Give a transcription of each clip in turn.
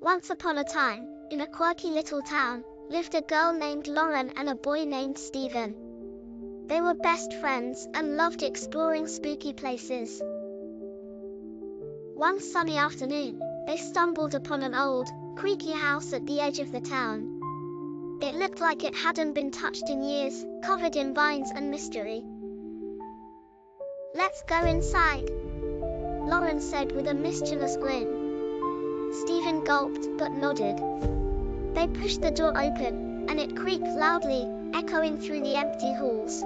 Once upon a time, in a quirky little town, lived a girl named Lauren and a boy named Stephen. They were best friends and loved exploring spooky places. One sunny afternoon, they stumbled upon an old, creaky house at the edge of the town. It looked like it hadn't been touched in years, covered in vines and mystery. "Let's go inside," Lauren said with a mischievous grin. Stephen gulped but nodded. They pushed the door open, and it creaked loudly, echoing through the empty halls.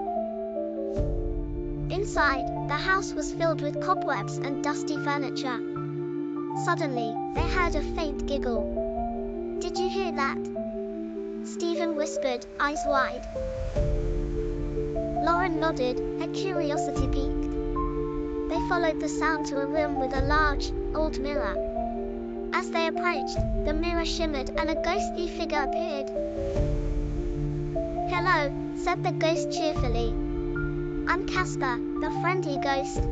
Inside, the house was filled with cobwebs and dusty furniture. Suddenly, they heard a faint giggle. "Did you hear that?" Stephen whispered, eyes wide. Lauren nodded, her curiosity piqued. They followed the sound to a room with a large, old mirror. As they approached, the mirror shimmered and a ghostly figure appeared. "Hello," said the ghost cheerfully. "I'm Casper, the friendly ghost."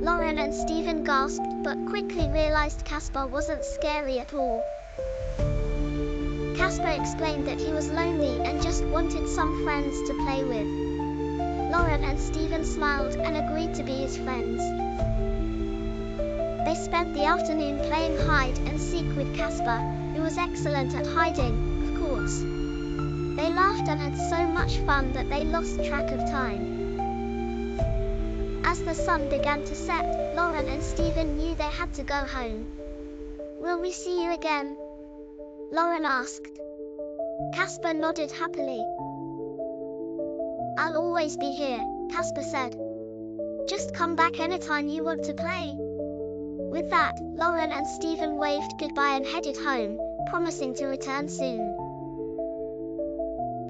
Lauren and Stephen gasped but quickly realized Casper wasn't scary at all. Casper explained that he was lonely and just wanted some friends to play with. Lauren and Stephen smiled and agreed to be his friends. They spent the afternoon playing hide and seek with Casper, who was excellent at hiding, of course. They laughed and had so much fun that they lost track of time. As the sun began to set, Lauren and Stephen knew they had to go home. "Will we see you again?" Lauren asked. Casper nodded happily. "I'll always be here," Casper said. "Just come back anytime you want to play." With that, Lauren and Stephen waved goodbye and headed home, promising to return soon.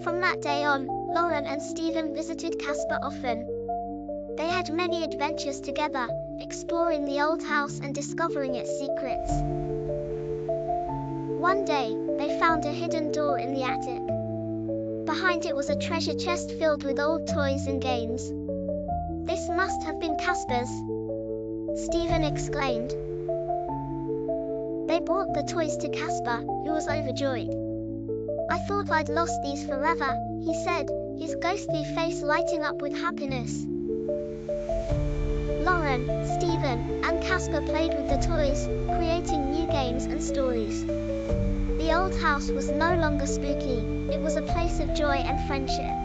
From that day on, Lauren and Stephen visited Casper often. They had many adventures together, exploring the old house and discovering its secrets. One day, they found a hidden door in the attic. Behind it was a treasure chest filled with old toys and games. "This must have been Casper's," Stephen exclaimed. They brought the toys to Casper, who was overjoyed. "I thought I'd lost these forever," he said, his ghostly face lighting up with happiness. Lauren, Stephen, and Casper played with the toys, creating new games and stories. The old house was no longer spooky, it was a place of joy and friendship.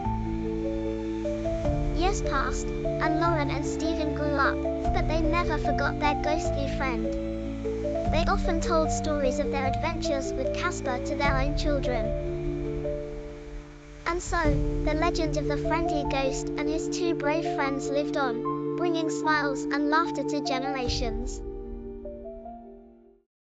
Years passed, and Lauren and Stephen grew up, but they never forgot their ghostly friend. They often told stories of their adventures with Casper to their own children. And so, the legend of the friendly ghost and his two brave friends lived on, bringing smiles and laughter to generations.